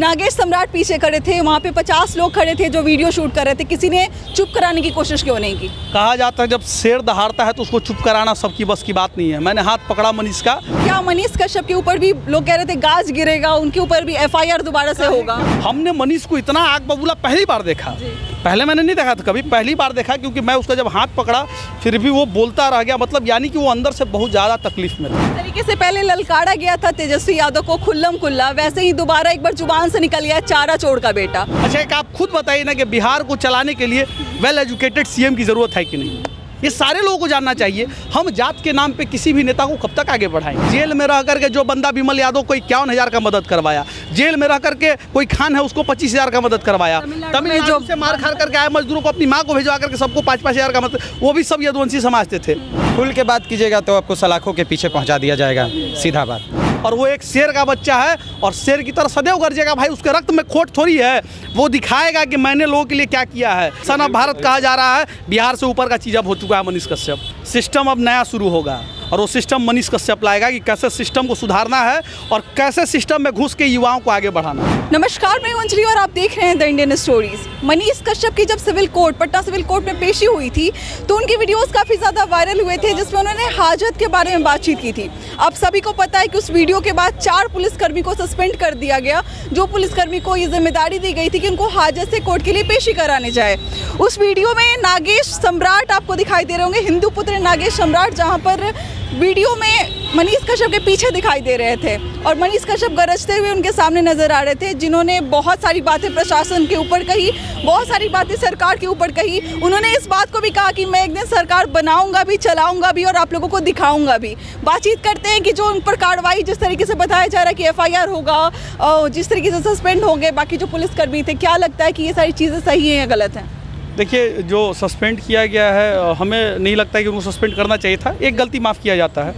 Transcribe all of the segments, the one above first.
नागेश सम्राट पीछे खड़े थे, वहाँ पे 50 लोग खड़े थे जो वीडियो शूट कर रहे थे, किसी ने चुप कराने की कोशिश क्यों नहीं की? कहा जाता है जब शेर दहाड़ता है तो उसको चुप कराना सबकी बस की बात नहीं है। मैंने हाथ पकड़ा मनीष का। क्या मनीष कश्यप के ऊपर भी लोग कह रहे थे गाज गिरेगा, उनके ऊपर भी FIR दोबारा से होगा? हमने मनीष को इतना आग बबूला पहली बार देखा, पहले मैंने नहीं देखा था कभी, पहली बार देखा क्योंकि मैं उसका जब हाथ पकड़ा फिर भी वो बोलता रह गया, मतलब यानी कि वो अंदर से बहुत ज़्यादा तकलीफ में था। इस तरीके से पहले ललकारा गया था तेजस्वी यादव को खुल्लम खुल्ला, वैसे ही दोबारा एक बार जुबान से निकल गया चारा चोर का बेटा। अच्छा एक आप खुद बताइए ना कि बिहार को चलाने के लिए वेल एजुकेटेड CM की ज़रूरत है कि नहीं? ये सारे लोगों को जानना चाहिए। हम जात के नाम पे किसी भी नेता को कब तक आगे बढ़ाएंगे? जेल में रह करके जो बंदा विमल यादव को 51,000 का मदद करवाया, जेल में रह करके कोई खान है उसको 25,000 का मदद करवाया, तमिलनाडु से मार खा करके आए मजदूरों को अपनी माँ को भिजवा करके सबको 5-5 हज़ार का मदद, वो भी सब यदुवंशी समझते थे। खुल के बात कीजिएगा तो आपको सलाखों के पीछे पहुंचा दिया जाएगा, सीधा बात। और वो एक शेर का बच्चा है और शेर की तरह सदैव गरजेगा भाई, उसके रक्त में खोट थोड़ी है। वो दिखाएगा कि मैंने लोगों के लिए क्या किया है। सन ऑफ भारत कहा जा रहा है, बिहार से ऊपर का चीज़ अब हो चुका है मनीष कश्यप। सिस्टम अब नया शुरू होगा और वो सिस्टम मनीष कश्यप लाएगा कि कैसे सिस्टम को सुधारना है और कैसे सिस्टम में घुस के युवाओं को आगे बढ़ाना है। नमस्कार, मैं अंजलि और आप देख रहे हैं the Indian stories. Manish Kashyap की जब civil court, Patna civil court में पेशी हुई थी तो उनके वीडियोस काफ़ी ज़्यादा वायरल हुए थे जिसमें उन्होंने हाजत के बारे में बातचीत की थी। आप सभी को पता है कि उस वीडियो के बाद 4 पुलिसकर्मी को सस्पेंड कर दिया गया, जो पुलिसकर्मी को ये जिम्मेदारी दी गई थी कि उनको हाजत से कोर्ट के लिए पेशी कराने जाए। उस वीडियो में नागेश सम्राट आपको दिखाई दे रहे होंगे, हिंदू पुत्र नागेश सम्राट, जहाँ पर वीडियो में मनीष कश्यप के पीछे दिखाई दे रहे थे और मनीष कश्यप गरजते हुए उनके सामने नजर आ रहे थे, जिन्होंने बहुत सारी बातें प्रशासन के ऊपर कही, बहुत सारी बातें सरकार के ऊपर कही। उन्होंने इस बात को भी कहा कि मैं एक दिन सरकार बनाऊंगा भी, चलाऊंगा भी और आप लोगों को दिखाऊंगा भी। बातचीत करते हैं कि जो उन पर कार्रवाई जिस तरीके से बताया जा रहा है कि FIR होगा, जिस तरीके से सस्पेंड होंगे बाकी जो पुलिसकर्मी थे, क्या लगता है कि ये सारी चीज़ें सही हैं या गलत हैं? देखिए, जो सस्पेंड किया गया है हमें नहीं लगता है कि उनको सस्पेंड करना चाहिए था। एक गलती माफ़ किया जाता है,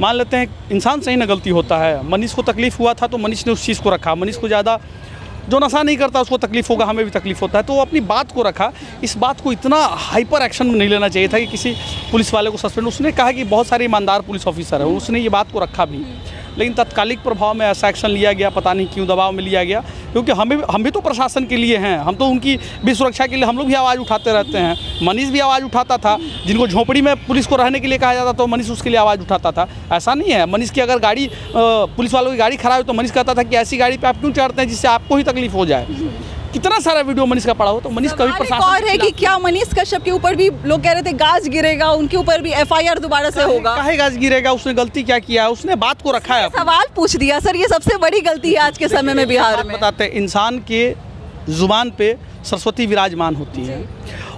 मान लेते हैं इंसान से ही ना गलती होता है। मनीष को तकलीफ़ हुआ था तो मनीष ने उस चीज़ को रखा। मनीष को ज़्यादा जो नशा नहीं करता उसको तकलीफ़ होगा, हमें भी तकलीफ़ होता है, तो वो अपनी बात को रखा। इस बात को इतना हाइपर एक्शन में नहीं लेना चाहिए था कि किसी पुलिस वाले को सस्पेंड। उसने कहा कि बहुत सारे ईमानदार पुलिस ऑफिसर है, उसने ये बात को रखा भी, लेकिन तत्कालिक प्रभाव में ऐसा एक्शन लिया गया, पता नहीं क्यों दबाव में लिया गया, क्योंकि हम भी तो प्रशासन के लिए हैं, हम तो उनकी भी सुरक्षा के लिए हम लोग भी आवाज़ उठाते रहते हैं। मनीष भी आवाज़ उठाता था, जिनको झोपड़ी में पुलिस को रहने के लिए कहा जाता था मनीष उसके लिए आवाज़ उठाता था। ऐसा नहीं है, मनीष की अगर गाड़ी पुलिस वालों की गाड़ी खराब हो तो मनीष कहता था कि ऐसी गाड़ी पे आप क्यों चढ़ते हैं जिससे आपको ही तकलीफ हो जाए। कितना सारा वीडियो मनीष का पड़ा हो, तो मनीष कभी प्रशासन और है कि क्या मनीष कश्यप के ऊपर भी लोग कह रहे थे गाज गिरेगा, उनके ऊपर भी FIR दोबारा से होगा? काहे गाज गिरेगा? उसने गलती क्या किया है? उसने बात को रखा है। सवाल पूछ दिया सर, ये सबसे बड़ी गलती है आज के समय में बिहार में। बताते हैं, इंसान के जुबान पे सरस्वती विराजमान होती है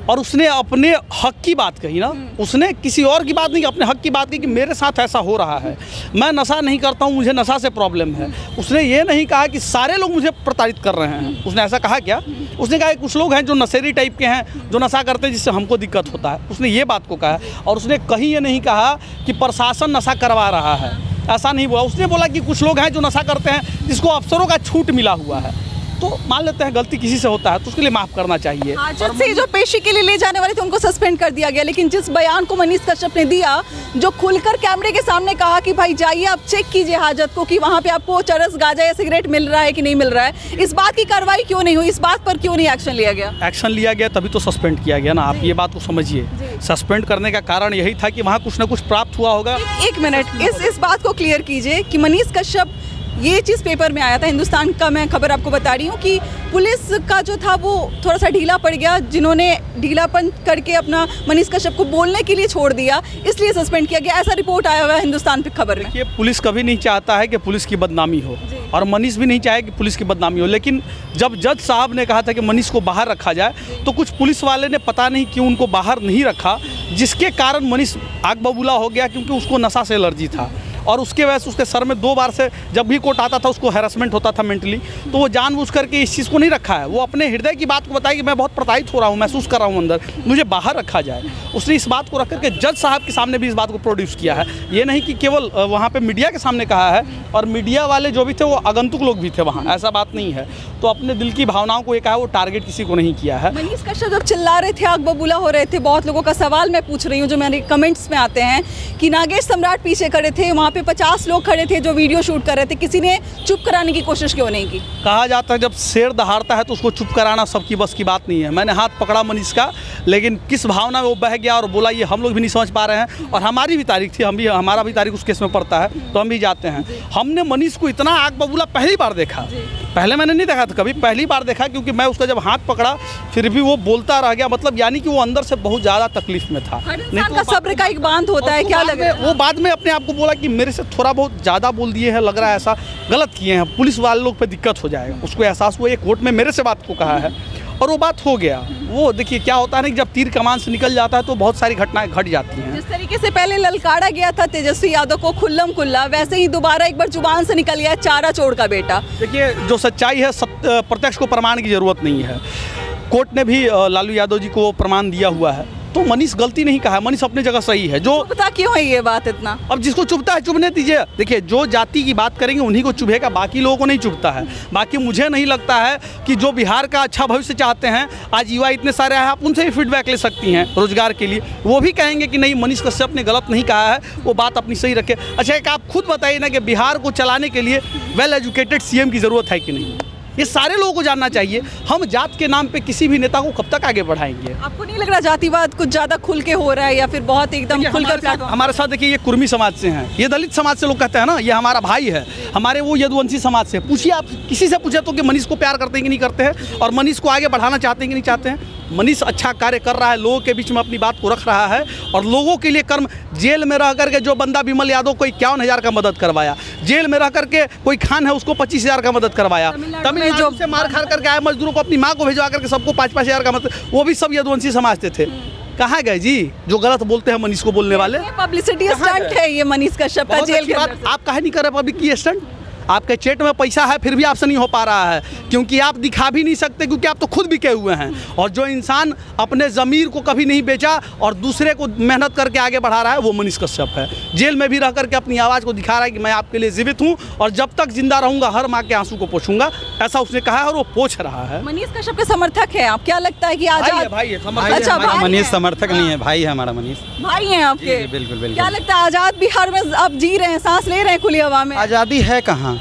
और उसने अपने हक की बात कही ना, उसने किसी और की बात नहीं, अपने हक की बात की कि मेरे साथ ऐसा हो रहा है, मैं नशा नहीं करता हूँ, मुझे नशा से प्रॉब्लम है। उसने ये नहीं कहा कि सारे लोग मुझे प्रताड़ित कर रहे हैं। उसने ऐसा कहा क्या? उसने कहा कि कुछ लोग हैं जो नशेरी टाइप के हैं, जो नशा करते हैं जिससे हमको दिक्कत होता है। उसने ये बात को कहा और उसने कहीं ये नहीं कहा कि प्रशासन नशा करवा रहा है, ऐसा नहीं बोला। उसने बोला कि कुछ लोग हैं जो नशा करते हैं जिसको अफसरों का छूट मिला हुआ है। तो मान लेते हैं गलती किसी से होता है तो उसके लिए माफ़ करना चाहिए। हाजत से जो पेशी के लिए ले जाने वाले थे उनको सस्पेंड कर दिया गया, लेकिन जिस बयान को मनीष कश्यप ने दिया, जो खुलकर कैमरे के सामने कहा कि भाई जाइए आप चेक कीजिए हाजत को कि वहाँ पे आपको चरस, गांजा या सिगरेट मिल रहा है कि नहीं मिल रहा है, इस बात की कार्रवाई क्यों नहीं हुई? इस बात पर क्यों नहीं एक्शन लिया गया? एक्शन लिया गया तभी तो सस्पेंड किया गया ना, आप ये बात को समझिए। सस्पेंड करने का कारण यही था कि वहाँ कुछ ना कुछ प्राप्त हुआ होगा। एक मिनट, इस बात को क्लियर कीजिए कि मनीष कश्यप, ये चीज़ पेपर में आया था, हिंदुस्तान का मैं खबर आपको बता रही हूँ कि पुलिस का जो था वो थोड़ा सा ढीला पड़ गया, जिन्होंने ढीलापन करके अपना मनीष कश्यप को बोलने के लिए छोड़ दिया, इसलिए सस्पेंड किया गया। ऐसा रिपोर्ट आया हुआ है हिंदुस्तान पे खबर में। ये पुलिस कभी नहीं चाहता है कि पुलिस की बदनामी हो और मनीष भी नहीं चाहे कि पुलिस की बदनामी हो, लेकिन जब जज साहब ने कहा था कि मनीष को बाहर रखा जाए तो कुछ पुलिस वाले ने पता नहीं क्यों उनको बाहर नहीं रखा, जिसके कारण मनीष आग बबूला हो गया, क्योंकि उसको नशा से एलर्जी था और उसके वजह से उसके सर में 2 बार से जब भी कोर्ट आता था उसको हैरेसमेंट होता था मेंटली। तो वो जानबूझ करके इस चीज़ को नहीं रखा है, वो अपने हृदय की बात को बताया कि मैं बहुत प्रताड़ित हो रहा हूँ, महसूस कर रहा हूँ अंदर, मुझे बाहर रखा जाए। उसने इस बात को रख करके जज साहब के सामने भी इस बात को प्रोड्यूस किया है। ये नहीं कि केवल वहाँ पर मीडिया के सामने कहा है, और मीडिया वाले जो भी थे वो आगंतुक लोग भी थे वहाँ, ऐसा बात नहीं है। तो अपने दिल की भावनाओं को एक है वो टारगेट किसी को नहीं किया है। मनीष कश्यप जब चिल्ला रहे थे, आग बबूला हो रहे थे, बहुत लोगों का सवाल मैं पूछ रही हूँ जो मेरे कमेंट्स में आते हैं कि नागेश सम्राट पीछे खड़े थे, वहाँ पे 50 लोग खड़े थे जो वीडियो शूट कर रहे थे, किसी ने चुप कराने की कोशिश क्यों नहीं की? कहा जाता है जब शेर दहाड़ता है तो उसको चुप कराना सबकी बस की बात नहीं है। मैंने हाथ पकड़ा मनीष का, लेकिन किस भावना में वो बह गया और बोला ये हम लोग भी नहीं समझ पा रहे हैं। और हमारी भी तारीख थी, हमारा भी तारीख उस केस में पड़ता है, तो हम भी जाते हैं। हमने मनीष को इतना आग बबूला पहली बार देखा, पहले मैंने नहीं देखा था कभी, पहली बार देखा क्योंकि मैं उसका जब हाथ पकड़ा फिर भी वो बोलता रह गया, मतलब यानी कि वो अंदर से बहुत ज़्यादा तकलीफ में था। नहीं तो सब्र का एक बांध होता है, क्या लग रहा है? वो बाद में अपने आप को बोला कि मेरे से थोड़ा बहुत ज़्यादा बोल दिए हैं, लग रहा है ऐसा गलत किए हैं, पुलिस वाले लोग पे दिक्कत हो जाएगा। उसको एहसास हुआ, एक कोर्ट में मेरे से बात को कहा है और वो बात हो गया। वो देखिए क्या होता है ना कि जब तीर कमान से निकल जाता है तो बहुत सारी घटनाएं घट जाती हैं। जिस तरीके से पहले ललकारा गया था तेजस्वी यादव को खुल्लम खुल्ला, वैसे ही दोबारा एक बार जुबान से निकल गया चारा चोर का बेटा। देखिए जो सच्चाई है प्रत्यक्ष को प्रमाण की ज़रूरत नहीं है। कोर्ट ने भी लालू यादव जी को प्रमाण दिया हुआ है, तो मनीष गलती नहीं कहा है, मनीष अपनी जगह सही है। जो पता क्यों है ये बात इतना? अब जिसको चुभता है चुभने दीजिए। देखिए जो जाति की बात करेंगे उन्हीं को चुभेगा, बाकी लोगों को नहीं चुभता है। बाकी मुझे नहीं लगता है कि जो बिहार का अच्छा भविष्य चाहते हैं, आज युवा इतने सारे हैं, आप उनसे भी फीडबैक ले सकती हैं रोजगार के लिए, वो भी कहेंगे कि नहीं मनीष कश्यप ने गलत नहीं कहा है, वो बात अपनी सही रखे। अच्छा एक आप खुद बताइए ना कि बिहार को चलाने के लिए वेल एजुकेटेड सीएम की ज़रूरत है कि नहीं? ये सारे लोगों को जानना चाहिए। हम जात के नाम पे किसी भी नेता को कब तक आगे बढ़ाएंगे? आपको नहीं लग रहा जातिवाद कुछ ज़्यादा खुल के हो रहा है या फिर बहुत एकदम खुलकर प्लेटफॉर्म? हमारे साथ देखिए ये कुर्मी समाज से हैं, ये दलित समाज से लोग कहते हैं ना ये हमारा भाई है, हमारे वो यदुवंशी समाज से। पूछिए आप किसी से पूछे तो कि मनीष को प्यार करते हैं कि नहीं करते हैं और मनीष को आगे बढ़ाना चाहते हैं कि नहीं चाहते हैं। मनीष अच्छा कार्य कर रहा है, लोगों के बीच में अपनी बात को रख रहा है और लोगों के लिए कर्म। जेल में रह करके जो बंदा विमल यादव को 51,000 का मदद करवाया, जेल में रह करके कोई खान है उसको 25,000 का मदद करवाया, तमिलनाडु से मार खा करके आए मजदूरों को अपनी माँ को भिजवा करके सबको 5,000 का मदद, वो भी सब यदुवंशी समाज थे। कहाँ गए जी जो गलत बोलते हैं मनीष को बोलने वाले? पब्लिसिटी स्टंट है ये मनीष कश्यप का जेल के अंदर। आप काहे नहीं कर रहे पब्लिक की स्टंट? आपके चेट में पैसा है फिर भी आपसे नहीं हो पा रहा है क्योंकि आप दिखा भी नहीं सकते, क्योंकि आप तो खुद बिके हुए हैं। और जो इंसान अपने ज़मीर को कभी नहीं बेचा और दूसरे को मेहनत करके आगे बढ़ा रहा है वो मनीष कश्यप है। जेल में भी रह करके अपनी आवाज़ को दिखा रहा है कि मैं आपके लिए जीवित हूँ और जब तक जिंदा रहूँगा हर माँ के आंसू को पोंछूंगा, ऐसा उसने कहा है और वो पोंछ रहा है। मनीष कश्यप के समर्थक हैं आप? क्या लगता है कि आजाद? भाई है, अच्छा, भाई मनीष हैं। समर्थक नहीं है, भाई है हमारा मनीष। भाई हैं आपके? जी, बिल्कुल बिल्कुल। क्या लगता है आजाद बिहार में आप जी रहे हैं, सांस ले रहे हैं खुली हवा में? आज़ादी है कहाँ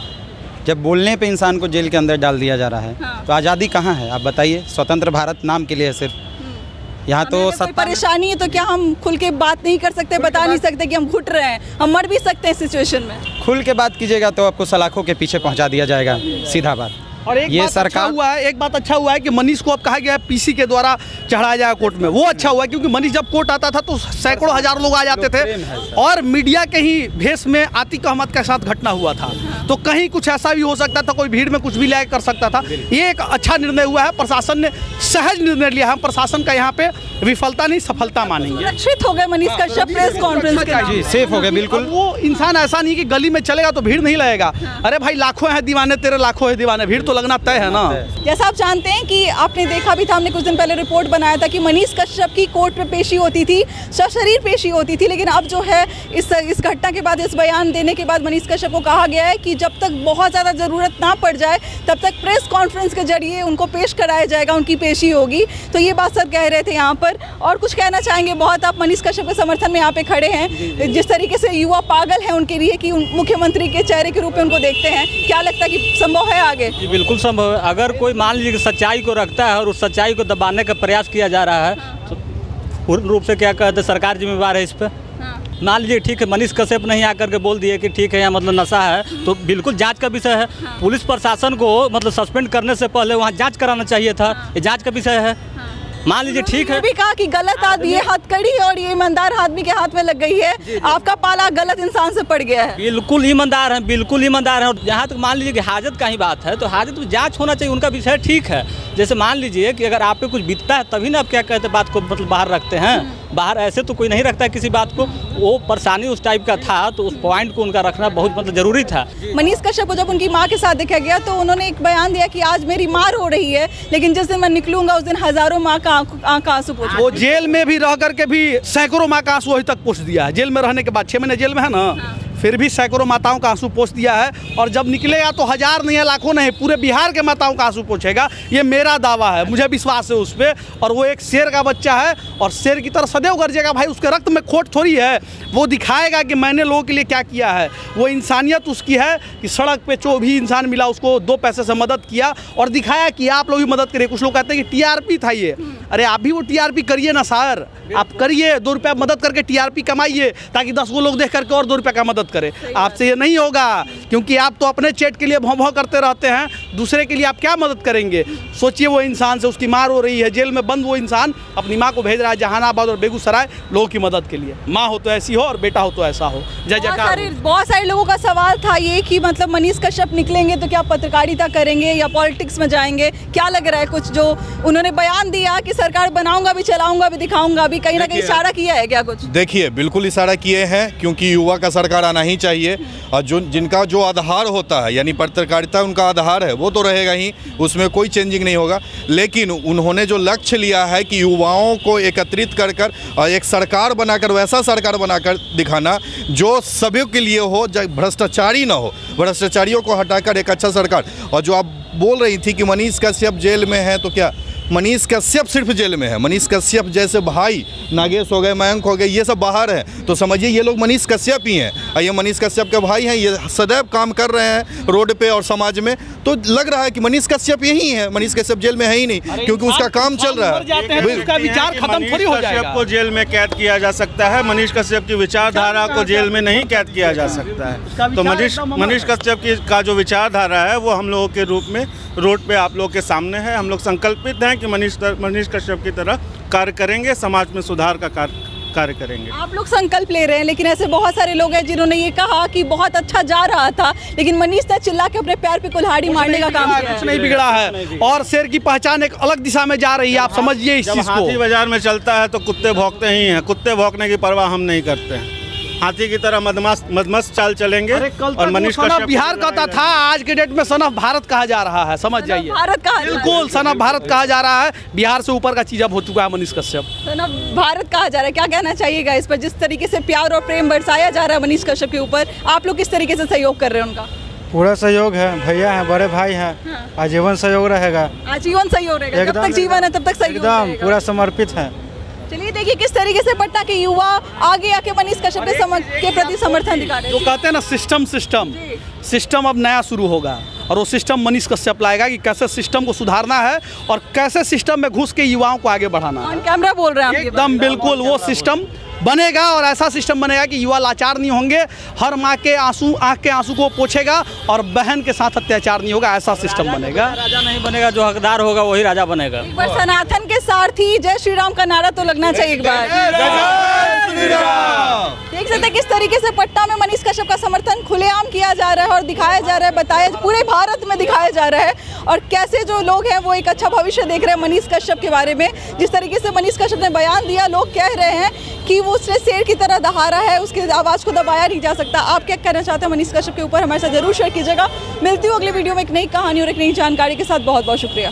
जब बोलने पे इंसान को जेल के अंदर डाल दिया जा रहा है? हाँ। तो आज़ादी कहाँ है आप बताइए? स्वतंत्र भारत नाम के लिए है सिर्फ। यहाँ तो हमें कोई परेशानी है तो क्या हम खुल के बात नहीं कर सकते, बता नहीं सकते कि हम घुट रहे हैं, हम मर भी सकते हैं सिचुएशन में? खुल के बात कीजिएगा तो आपको सलाखों के पीछे पहुँचा दिया जाएगा, सीधा बात। और एक ये बात अच्छा हुआ है, एक बात अच्छा हुआ है कि मनीष को अब कहा गया है पीसी के द्वारा चढ़ाया जाएगा कोर्ट में। वो अच्छा हुआ है क्योंकि मनीष जब कोर्ट आता था तो सैकड़ों हजारों लोग आ जाते थे और मीडिया के ही भेष में आतिक अहमद के साथ घटना हुआ था, तो कहीं कुछ ऐसा भी हो सकता था, कोई भीड़ में कुछ भी लाया कर सकता था। ये एक अच्छा निर्णय हुआ है, प्रशासन ने सहज निर्णय लिया है। हम प्रशासन का यहाँ पे विफलता नहीं सफलता मानेंगे। सुरक्षित हो गए मनीष कश्यप प्रेस कॉन्फ्रेंस के जी, सेफ हो गए बिल्कुल। वो इंसान ऐसा नहीं कि गली में चलेगा तो भीड़ नहीं लगेगा। अरे भाई लाखों है दीवाने, तेरे लाखों है दीवाने, भीड़ तो लगना तय है ना। जैसा आप जानते हैं कि आपने देखा भी था, हमने कुछ दिन पहले रिपोर्ट बनाया था कि मनीष कश्यप की कोर्ट में पेशी होती थी, सशरीर पेशी होती थी, लेकिन अब जो है इस घटना के बाद, इस बयान देने के बाद मनीष कश्यप को कहा गया है कि जब तक बहुत ज़्यादा ज़रूरत ना पड़ जाए तब तक प्रेस कॉन्फ्रेंस के जरिए उनको पेश कराया जाएगा, उनकी पेशी होगी। तो ये बात सर कह रहे थे यहाँ पर। और कुछ कहना चाहेंगे? बहुत आप मनीष कश्यप के समर्थन में यहाँ पे खड़े हैं, जिस तरीके से युवा पागल हैं उनके लिए कि मुख्यमंत्री के चेहरे के रूप में उनको देखते हैं, क्या लगता है कि संभव है आगे? जी बिल्कुल संभव है। अगर कोई मान लीजिए कि सच्चाई को रखता है और उस सच्चाई को दबाने का प्रयास किया जा रहा है तो पूर्ण रूप से क्या कहते हैं सरकार जिम्मेवार है इस पर। मान लीजिए ठीक है मनीष कश्यप नहीं आकर के बोल दिए कि ठीक है यहाँ मतलब नशा है, तो बिल्कुल जांच का विषय है। पुलिस प्रशासन को मतलब सस्पेंड करने से पहले वहाँ जांच कराना चाहिए था, ये जांच का विषय है। मान लीजिए ठीक है, भी कहा कि गलत आदमी, ये हथकड़ी और ये ईमानदार आदमी के हाथ में लग गई है, आपका पाला गलत इंसान से पड़ गया है। बिल्कुल ईमानदार हैं, बिल्कुल ईमानदार हैं। और जहाँ तक मान लीजिए कि हाजत का ही बात है तो हाजत में जांच होना चाहिए, उनका विषय ठीक है। जैसे मान लीजिए कि अगर आप पे कुछ बीतता है तभी ना आप क्या कहते हैं बात को मतलब बाहर रखते हैं, बाहर ऐसे तो कोई नहीं रखता है किसी बात को। वो परेशानी उस टाइप का था तो उस पॉइंट को उनका रखना बहुत मतलब जरूरी था। मनीष कश्यप को जब उनकी माँ के साथ देखा गया तो उन्होंने एक बयान दिया कि आज मेरी माँ रो रही है, लेकिन जिस दिन मैं निकलूंगा उस दिन हजारों माँ का आंख आंसू पोंछ। वो जेल में भी रह करके भी सैकड़ों माँ का आंसू अभी तक पोंछ दिया है। जेल में रहने के बाद 6 महीने जेल में है ना, फिर भी सैकड़ों माताओं का आंसू पोंछ दिया है, और जब निकलेगा तो हज़ार नहीं है, लाखों नहीं, पूरे बिहार के माताओं का आंसू पोंछेगा। ये मेरा दावा है, मुझे विश्वास है उस पर। और वो एक शेर का बच्चा है और शेर की तरह सदैव गरजेगा भाई। उसके रक्त में खोट थोड़ी है, वो दिखाएगा कि मैंने लोगों के लिए क्या किया है। वो इंसानियत उसकी है कि सड़क पे जो भी इंसान मिला उसको 2 पैसे से मदद किया और दिखाया कि आप लोग भी मदद करिए। कुछ लोग कहते हैं कि टीआरपी था ये, अरे आप भी वो टीआरपी करिए ना सर, आप करिए, 2 रुपया मदद करके टीआरपी कमाइए ताकि 10 गो लोग देख करके और 2 रुपये का मदद करें। आपसे ये नहीं होगा, क्योंकि आप तो अपने चेट के लिए भौं भौं करते रहते हैं, दूसरे के लिए आप क्या मदद करेंगे। सोचिए वो इंसान से उसकी मार हो रही है, जेल में बंद वो इंसान अपनी माँ को भेज रहा है जहानाबाद और बेगूसराय लोगों की मदद के लिए। माँ हो तो ऐसी हो और बेटा हो तो ऐसा हो। जय जयकार। बहुत सारे लोगों का सवाल था ये कि मतलब मनीष कश्यप निकलेंगे तो क्या पत्रकारिता करेंगे या पॉलिटिक्स में जाएंगे, क्या लग रहा है? कुछ जो उन्होंने बयान दिया कि सरकार बनाऊंगा भी, चलाऊंगा भी, दिखाऊंगा भी, कहीं ना कहीं इशारा किया है क्या कुछ? देखिए, बिल्कुल इशारा किए हैं, क्योंकि युवा का सरकार आना ही चाहिए। और जिनका जो आधार होता है, यानी पत्रकारिता उनका आधार है, वो तो रहेगा ही, उसमें कोई चेंजिंग नहीं होगा। लेकिन उन्होंने जो लक्ष्य लिया है कि युवाओं को एकत्रित कर कर और एक सरकार बनाकर, वैसा सरकार बनाकर दिखाना जो सभी के लिए हो, भ्रष्टाचारी ना हो, भ्रष्टाचारियों को हटाकर एक अच्छा सरकार। और जो आप बोल रही थी कि मनीष कश्यप जेल में है, तो क्या मनीष कश्यप सिर्फ जेल में है? मनीष कश्यप जैसे भाई नागेश हो गए, मयंक हो गए, ये सब बाहर हैं, तो समझिए ये लोग मनीष कश्यप ही हैं। और ये मनीष कश्यप के भाई हैं, ये सदैव काम कर रहे हैं रोड पे और समाज में। तो लग रहा है कि मनीष कश्यप यही है, मनीष कश्यप जेल में है ही नहीं, क्योंकि उसका काम चल रहा है। उसका विचार खत्म थोड़ी हो जाएगा। कश्यप को जेल में कैद किया जा सकता है, मनीष कश्यप की विचारधारा को जेल में नहीं कैद किया जा सकता है। तो मनीष कश्यप का जो विचारधारा है वो हम लोगों के रूप में रोड पे आप लोग के सामने है। हम लोग संकल्पित हैं कि मनीष कश्यप की तरह कार्य करेंगे, समाज में सुधार का कार्य करेंगे। आप लोग संकल्प ले रहे हैं, लेकिन ऐसे बहुत सारे लोग हैं जिन्होंने ये कहा कि बहुत अच्छा जा रहा था, लेकिन मनीष ने चिल्ला के अपने पैर पे कुल्हाड़ी मारने का काम किया। कुछ नहीं बिगड़ा है, और शेर की पहचान एक अलग दिशा में जा रही है। आप समझिए इस चीज को। हाथी बाजार में चलता है तो कुत्ते भौंकते ही हैं, कुत्ते भौंकने की परवाह हम नहीं करते हैं। हाथी की तरह मदमस्त चाल चलेंगे। और मनीष कश्यप बिहार कहता था, आज के डेट में सन ऑफ भारत कहा जा रहा है, समझ जाइए। भारत कहा बिल्कुल सन ऑफ भारत कहा जा रहा है। बिहार से ऊपर का चीज अब हो चुका है मनीष कश्यप। सन ऑफ भारत कहा जा रहा है, क्या कहना चाहिएगा इस पर? जिस तरीके से प्यार और प्रेम बरसाया जा रहा है मनीष कश्यप के ऊपर, आप लोग किस तरीके से सहयोग कर रहे हैं उनका? पूरा सहयोग है, भैया हैं, बड़े भाई हैं। आजीवन सहयोग रहेगा, आजीवन सहयोग रहेगा, जब तक जीवन है तब तक सहयोग एकदम पूरा समर्पित है। चलिए देखिए किस तरीके से पटना के युवा आगे आके मनीष कश्यप के प्रति समर्थन दिखा रहे हैं। जो कहते हैं ना सिस्टम अब नया शुरू होगा, और वो सिस्टम मनीष कश्यप लाएगा कि कैसे सिस्टम को सुधारना है और कैसे सिस्टम में घुस के युवाओं को आगे बढ़ाना है। ऑन कैमरा बोल रहे हैं आप? एकदम बिल्कुल वो सिस्टम बनेगा, और ऐसा सिस्टम बनेगा कि युवा लाचार नहीं होंगे, हर माँ के आंख के आंसू को पोंछेगा और बहन के साथ अत्याचार नहीं होगा। ऐसा सिस्टम बनेगा। राजा नहीं बनेगा, जो हकदार होगा वही राजा बनेगा। एक बार सनातन के सारथी जय श्री राम का नारा तो लगना चाहिए एक बार। देख सकते हैं किस तरीके से पटना में मनीष कश्यप का समर्थन खुलेआम किया जा रहा है और दिखाया जा रहा है, बताया पूरे भारत में दिखाया जा रहा है, और कैसे जो लोग हैं वो एक अच्छा भविष्य देख रहे हैं मनीष कश्यप के बारे में। जिस तरीके से मनीष कश्यप ने बयान दिया, लोग कह रहे हैं कि वो उसने शेर की तरह दहाड़ा है, उसकी आवाज़ को दबाया नहीं जा सकता। आप क्या कहना चाहते हैं मनीष कश्यप के ऊपर? हमारे साथ जरूर शेयर कीजिएगा। मिलती हूँ अगली वीडियो में एक नई कहानी और एक नई जानकारी के साथ। बहुत बहुत शुक्रिया।